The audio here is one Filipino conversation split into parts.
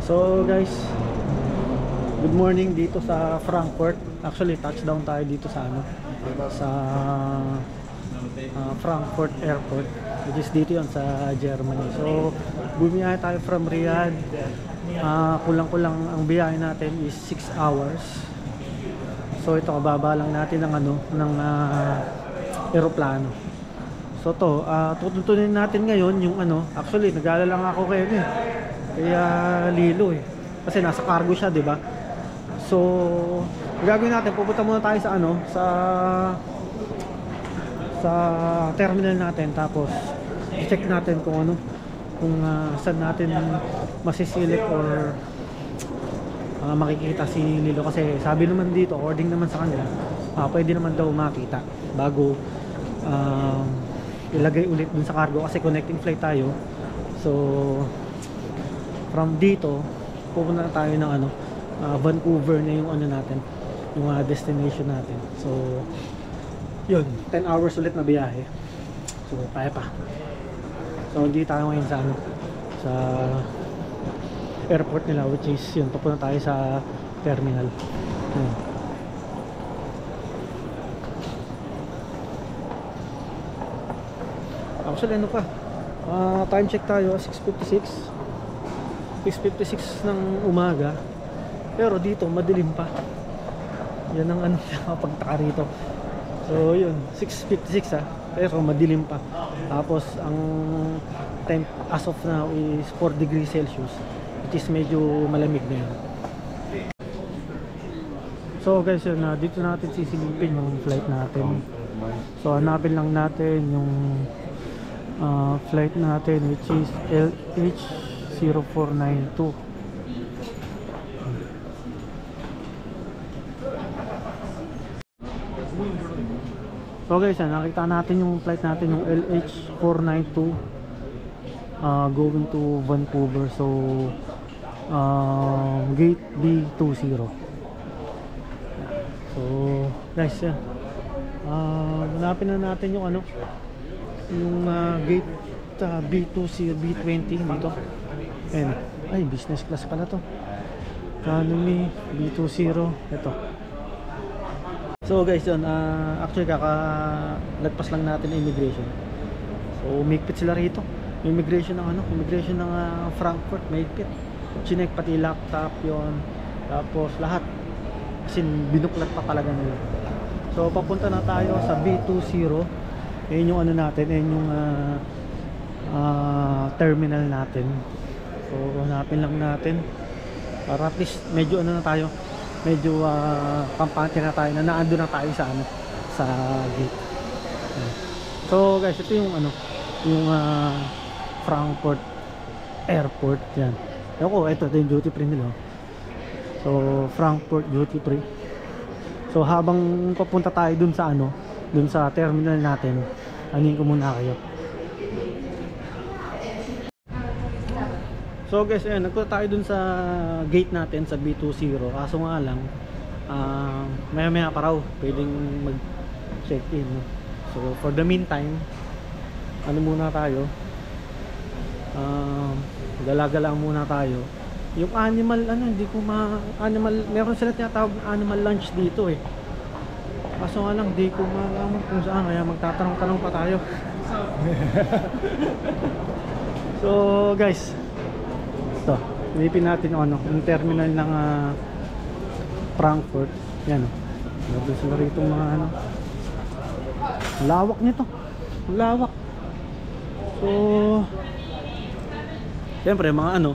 So guys, good morning dito sa Frankfurt. Actually touchdown tayo dito sa sa Frankfurt Airport, which is dito yon sa Germany. So bumiyahe tayo from Riyadh. Kulang-kulang ang biyahe natin is 6 hours. So ito, kababa lang natin ng eroplano. So to, tutuntunin natin ngayon yung actually nag-alala lang ako kayo kaya Lilo kasi nasa cargo siya, 'di ba? So gagawin natin, pupunta muna tayo sa terminal natin, tapos i-check natin kung saan natin masisilip or makikita si Lilo, kasi sabi naman dito, according naman sa kanila, pwede naman daw makita bago ilagay ulit dun sa cargo, kasi connecting flight tayo. So from dito pupunta na tayo ng Vancouver na yung natin, yung destination natin. So yun, 10 hours ulit na biyahe. So kaya pa. So hindi tayo ngayon sa airport nila, which is yun, papunta tayo sa terminal. Yun. Actually time check tayo 6:56 ng umaga, pero dito madilim pa. Yan ang pagtaka rito. So yun, 6:56 pero madilim pa. Tapos ang temp as of now is 4 degrees Celsius, which is medyo malamig na yun. So guys, yun, dito natin sisilipin yung flight natin. So hanapin lang natin yung flight natin, which is LH0492. So guys, nakita natin yung flight natin, yung LH492 going to Vancouver. So gate B20. So guys, hanapin na natin yung gate B20, B20 dito. Ayan. Ay, business class pala to. Economy B20. Ito. So guys, yun, actually lagpas lang natin immigration. So umigpit sila rito. Immigration ng Frankfurt, mahigpit. Chinek pati laptop yon, tapos lahat. Kasi binuklat pa talaga nila. So papunta na tayo sa B20. Ayun yung natin, ayun yung terminal natin. So hanapin lang natin para at least medyo na tayo, medyo kampante na tayo, na naando na tayo sa gate. So guys, ito yung yung Frankfurt Airport. Yan. Ito yung duty free nila. So Frankfurt duty free. So habang papunta tayo dun sa terminal natin, anin ko muna kayo. So guys, ayan, nagpunta tayo dun sa gate natin sa B20. Kaso nga lang, maya pa raw pwedeng mag check in. So for the meantime, muna tayo, gala-gala muna tayo. Yung animal, meron sila tinatawag animal lunch dito kaso nga lang, di ko malaman kung saan, kaya magtatanong-tanong pa tayo. So guys, ito, ilipin natin yung terminal ng Frankfurt. Yan meron sila rito mga lawak nito, lawak. So siyempre mga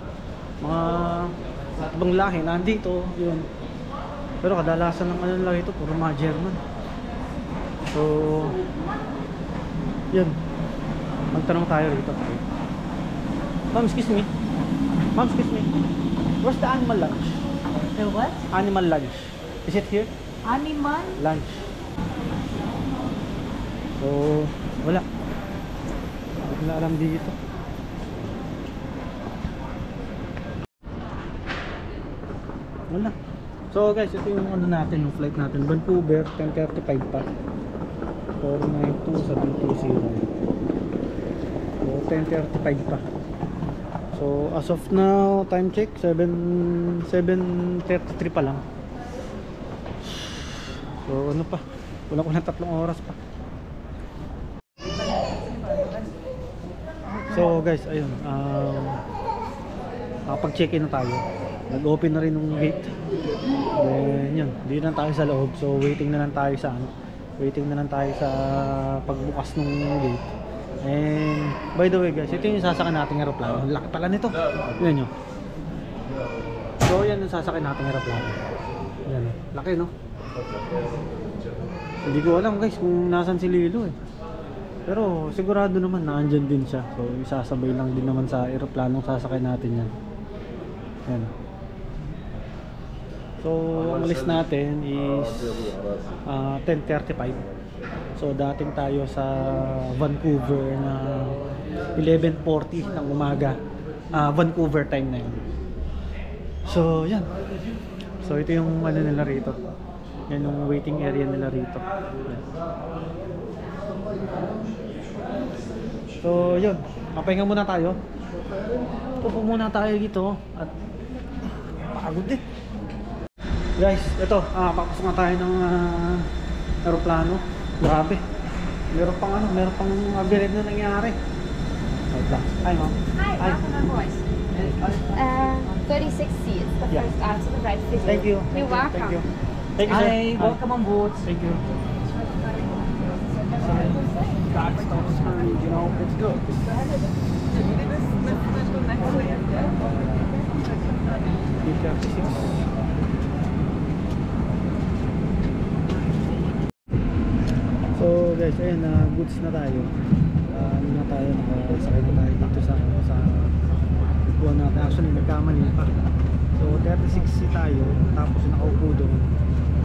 ibang lahi nandito yun, pero kadalasan ng lang ito puro mga German. So yun, magtanong tayo rito. Ma'am, excuse me, where's the animal lunch? The what? Animal lunch, is it here? Animal? Lunch. So wala, hindi ko na alam dito. Wala. So guys, ito yung natin, yung flight natin, Vancouver, 10:35 pa. 492 sa B20. So 10:35 pa. So as of now, time check 7:33 pa lang. So ano pa, kulang 3 oras pa. So guys, ayun, nakapag-check-in na tayo. Nag-open na rin yung gate. Then yun, di na tayo sa loob. So waiting na lang tayo sa pagbukas ng gate. And by the way guys, ito yung sasakyan nating eroplano. Laki pala nito. Yun nyo. So yan yung sasakyan nating eroplano. Yan, laki no. Hindi ko alam guys kung nasan si Lilo eh. Pero sigurado naman na andyan din siya. So isasabay lang din naman sa eroplanong sasakay natin yan. Yan. So ang list natin is 10:35. So dating tayo sa Vancouver na 11:40 ng umaga. Vancouver time na yun. So yan. So ito yung ano nila rito. Yan yung waiting area nila rito. Yan. So yun, mapahinga muna tayo. Pupo muna tayo dito at pagod din. Guys, ito, papasok na tayo ng aeroplano. Grabe. Meron pang upgrade na nangyari. Hi ma'am. Hi, welcome on board. 36C, it's the first out to the right figure. Thank you. You're welcome. Thank you. Thank you, sir. Hi, welcome on board. Thank you. God stops and, you know, it's good. So guys, ayun, goods na tayo. Ano na tayo, nakasakay na tayo dito sa buwan natin. Actually, nagkamali pa. So 36 tayo, tapos nakaupo doon.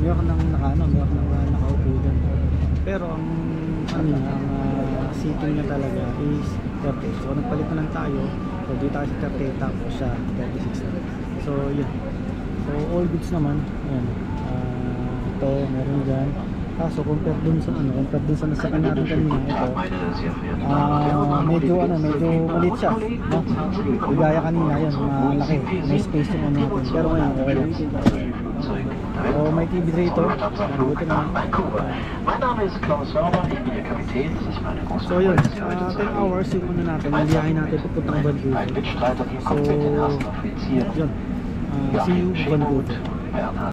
Meron nang nakaupo doon. Pero ang seating niya talaga is 38. So nagpalit na lang tayo. So dito tayo sa 38 tapos sa 36 na. So yun. So all goods naman. Ayan. Ito, meron dyan. Kaso compare dun sa nasakyan natin kanina, ito medyo maliit siya, no? Ligaya kanina yun, malaki, may space yung ano natin, pero ngayon okay lang. So may TV dito, buti naman. So yun, 10 hours yung ano natin, yung biyahe natin pupuntang Vancouver. So yun, see you Vancouver.